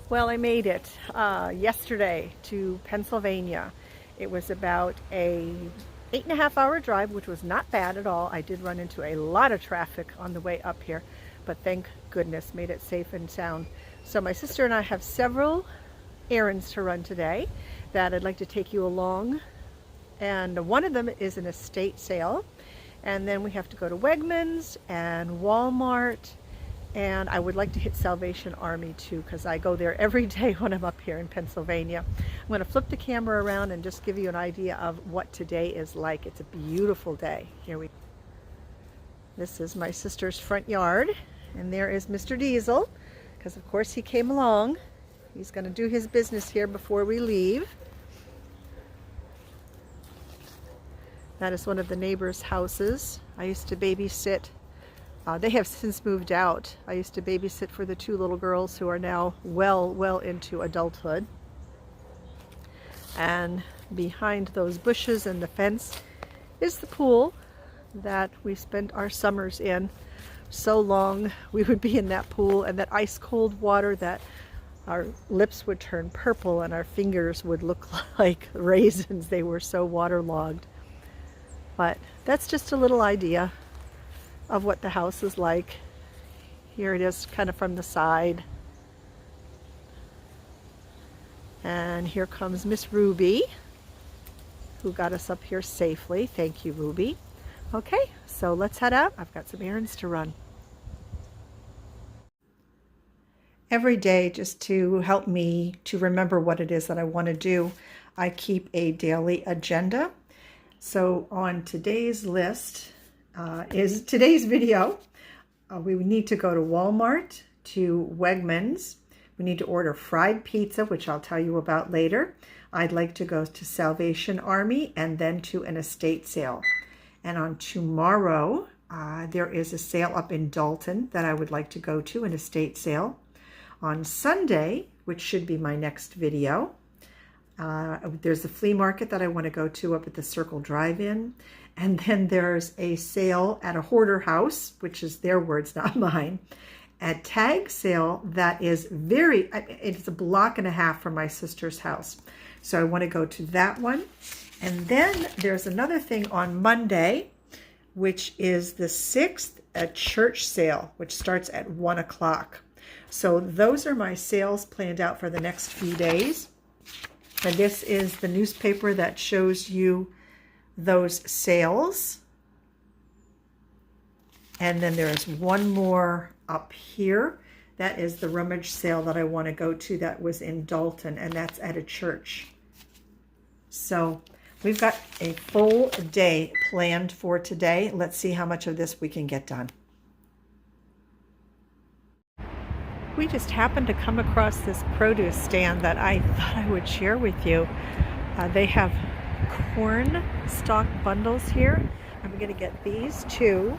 Well, I made it yesterday to Pennsylvania. It was about a 8.5 hour drive, which was not bad at all. I did run into a lot of traffic on the way up here, but thank goodness made it safe and sound. So my sister and I have several errands to run today that I'd like to take you along. And one of them is an estate sale. And then we have to go to Wegmans and Walmart. And I would like to hit Salvation Army too, because I go there every day when I'm up here in Pennsylvania. I'm going to flip the camera around and just give you an idea of what today is like. It's a beautiful day. This is my sister's front yard, and there is Mr. Diesel, because of course he came along. He's going to do his business here before we leave. That is one of the neighbors' houses. I used to babysit. They have since moved out. I used to babysit for the two little girls who are now well into adulthood. And behind those bushes and the fence is the pool that we spent our summers in. So long we would be in that pool, and that ice cold water that our lips would turn purple and our fingers would look like raisins. They were so waterlogged. But that's just a little idea of what the house is like. Here it is kind of from the side. And here comes Miss Ruby, who got us up here safely. Thank you, Ruby. Okay, so let's head out. I've got some errands to run. Every day, just to help me to remember what it is that I want to do, I keep a daily agenda. So on today's list is today's video. We need to go to Walmart, to Wegmans. We need to order fried pizza, which I'll tell you about later. I'd like to go to Salvation Army and then to an estate sale. And on tomorrow, there is a sale up in Dalton that I would like to go to, an estate sale. On Sunday, which should be my next video, there's a flea market that I want to go to up at the Circle Drive-In. And then there's a sale at a hoarder house, which is their words, not mine, a tag sale that is it's a block and a half from my sister's house. So I want to go to that one. And then there's another thing on Monday, which is the 6th, a church sale, which starts at 1 o'clock. So those are my sales planned out for the next few days. And this is the newspaper that shows you those sales. And then there's one more up here. That is the rummage sale that I want to go to that was in Dalton, and that's at a church. So we've got a full day planned for today. Let's see how much of this we can get done. We just happened to come across this produce stand that I thought I would share with you. They have corn stalk bundles here. I'm going to get these too.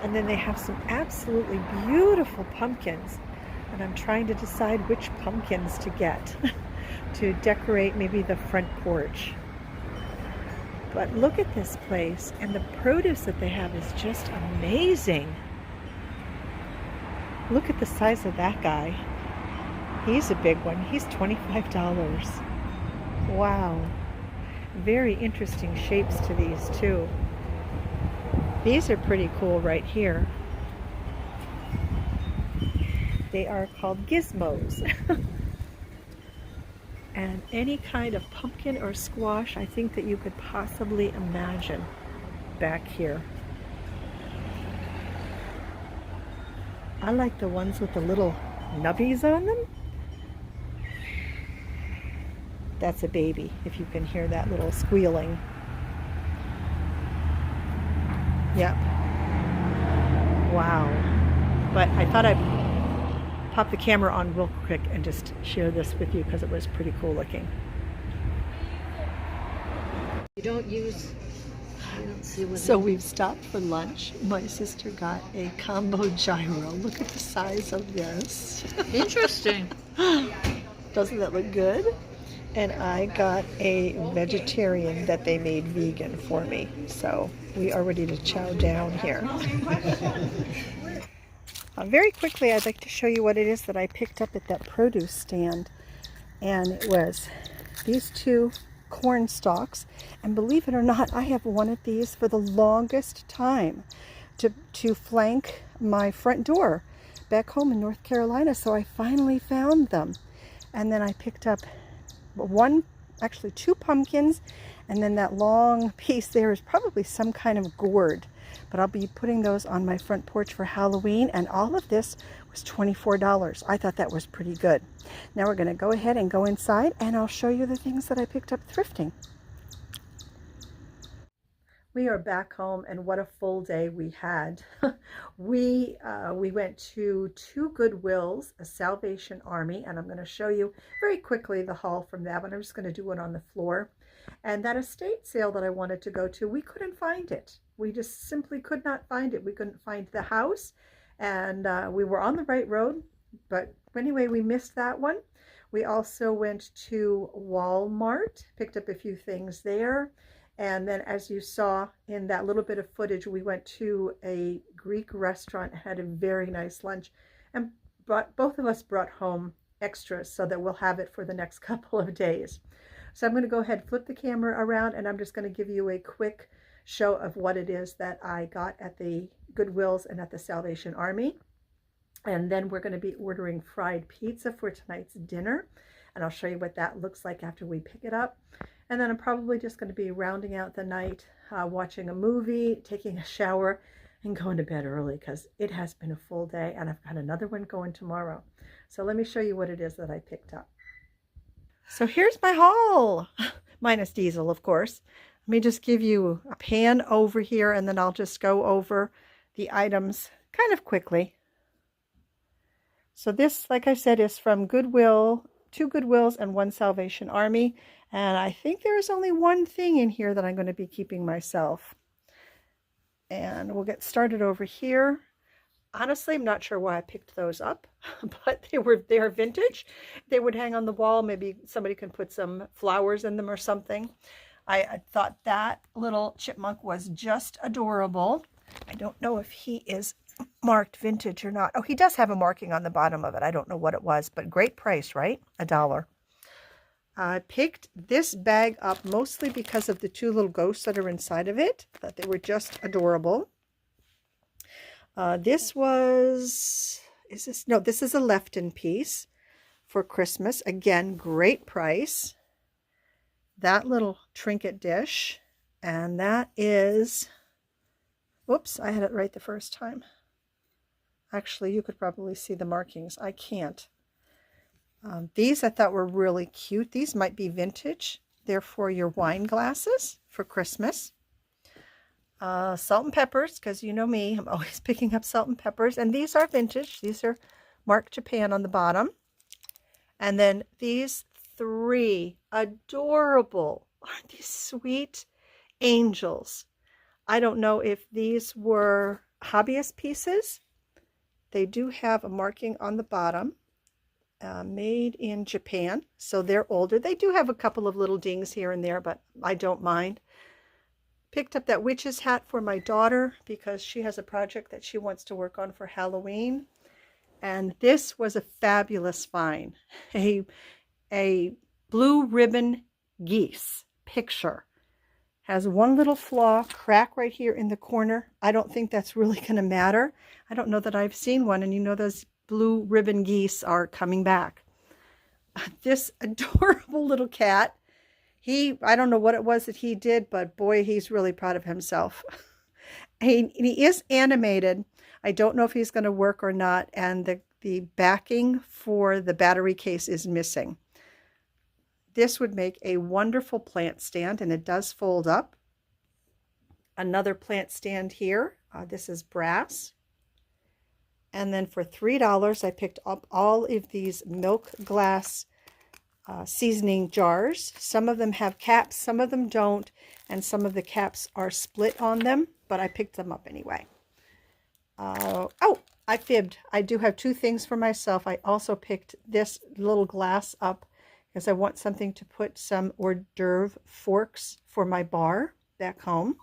And then they have some absolutely beautiful pumpkins. And I'm trying to decide which pumpkins to get to decorate maybe the front porch. But look at this place, and the produce that they have is just amazing. Look at the size of that guy. He's a big one. He's $25. Wow. Very interesting shapes to these too. These are pretty cool right here. They are called gizmos. And any kind of pumpkin or squash I think that you could possibly imagine back here. I like the ones with the little nubbies on them. That's a baby, if you can hear that little squealing. Yep. Wow. But I thought I'd pop the camera on real quick and just share this with you because it was pretty cool looking. You don't see what. So we've stopped for lunch. My sister got a combo gyro. Look at the size of this. Interesting. Doesn't that look good? And I got a vegetarian that they made vegan for me. So we are ready to chow down here. Very quickly, I'd like to show you what it is that I picked up at that produce stand. And it was these 2 corn stalks. And believe it or not, I have wanted these for the longest time to flank my front door back home in North Carolina. So I finally found them. And then I picked up actually 2 pumpkins, and then that long piece there is probably some kind of gourd, but I'll be putting those on my front porch for Halloween, and all of this was $24. I thought that was pretty good. Now we're going to go ahead and go inside, and I'll show you the things that I picked up thrifting. We are back home, and what a full day we had. we went to 2 Goodwills, a Salvation Army, and I'm going to show you very quickly the haul from that one. I'm just going to do it on the floor. And that estate sale that I wanted to go to, we couldn't find it. We just simply could not find it. We couldn't find the house, and we were on the right road, but anyway, we missed that one. We also went to Walmart, picked up a few things there. And then, as you saw in that little bit of footage, we went to a Greek restaurant, had a very nice lunch, and both of us brought home extras so that we'll have it for the next couple of days. So I'm going to go ahead, flip the camera around, and I'm just going to give you a quick show of what it is that I got at the Goodwills and at the Salvation Army. And then we're going to be ordering fried pizza for tonight's dinner, and I'll show you what that looks like after we pick it up. And then I'm probably just going to be rounding out the night, watching a movie, taking a shower, and going to bed early because it has been a full day, and I've got another one going tomorrow. So let me show you what it is that I picked up. So here's my haul, minus diesel, of course. Let me just give you a pan over here, and then I'll just go over the items kind of quickly. So this, like I said, is from Goodwill, 2 Goodwills and 1 Salvation Army. And I think there is only one thing in here that I'm going to be keeping myself. And we'll get started over here. Honestly, I'm not sure why I picked those up, but they are vintage. They would hang on the wall. Maybe somebody can put some flowers in them or something. I thought that little chipmunk was just adorable. I don't know if he is marked vintage or not. Oh, he does have a marking on the bottom of it. I don't know what it was, but great price, right? $1. I picked this bag up mostly because of the 2 little ghosts that are inside of it. I thought they were just adorable. This is this a Lefton piece for Christmas. Again, great price. That little trinket dish, and that is, whoops, I had it right the first time. Actually, you could probably see the markings. I can't. These I thought were really cute. These might be vintage. They're for your wine glasses for Christmas. Salt and peppers, because you know me, I'm always picking up salt and peppers. And these are vintage. These are marked Japan on the bottom. And then these 3 adorable, aren't these sweet angels? I don't know if these were hobbyist pieces. They do have a marking on the bottom. Made in Japan, so they're older. They do have a couple of little dings here and there, but I don't mind. Picked up that witch's hat for my daughter because she has a project that she wants to work on for Halloween. And this was a fabulous find. A blue ribbon geese picture. Has one little flaw, crack right here in the corner. I don't think that's really going to matter. I don't know that I've seen one, and you know those blue ribbon geese are coming back. This adorable little cat, I don't know what it was that he did, but boy, he's really proud of himself. He is animated. I don't know if he's going to work or not, and the backing for the battery case is missing. This would make a wonderful plant stand, and it does fold up. Another plant stand here. This is brass. And then for $3, I picked up all of these milk glass seasoning jars. Some of them have caps, some of them don't, and some of the caps are split on them, but I picked them up anyway. Oh, I fibbed. I do have 2 things for myself. I also picked this little glass up because I want something to put some hors d'oeuvre forks for my bar back home.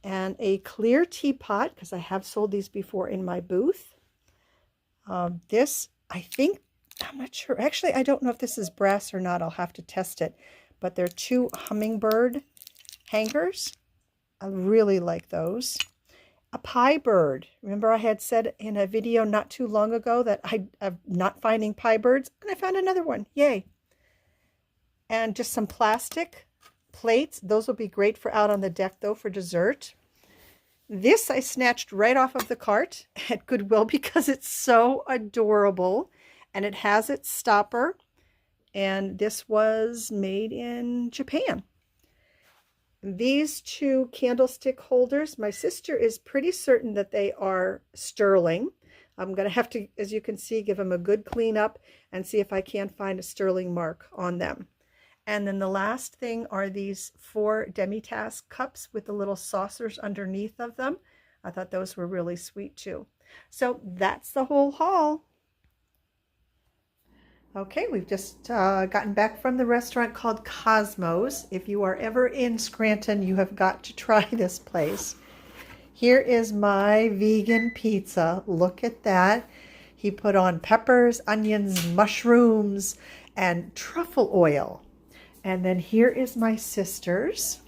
And a clear teapot, because I have sold these before in my booth. This, I think, I'm not sure. Actually, I don't know if this is brass or not. I'll have to test it. But they're 2 hummingbird hangers. I really like those. A pie bird. Remember I had said in a video not too long ago that I'm not finding pie birds, and I found another one. Yay. And just some plastic plates. Those will be great for out on the deck, though, for dessert. This I snatched right off of the cart at Goodwill because it's so adorable, and it has its stopper, and this was made in Japan. These 2 candlestick holders, my sister is pretty certain that they are sterling. I'm going to have to, as you can see, give them a good clean up and see if I can find a sterling mark on them. And then the last thing are these 4 demi-tasse cups with the little saucers underneath of them. I thought those were really sweet too. So that's the whole haul. Okay, we've just gotten back from the restaurant called Cosmos. If you are ever in Scranton, you have got to try this place. Here is my vegan pizza. Look at that. He put on peppers, onions, mushrooms, and truffle oil. And then here is my sister's.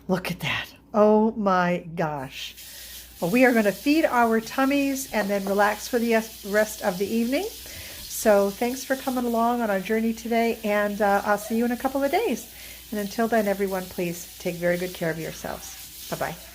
Look at that. Oh my gosh. Well, we are going to feed our tummies and then relax for the rest of the evening. So thanks for coming along on our journey today, and I'll see you in a couple of days. And until then, everyone, please take very good care of yourselves. Bye-bye.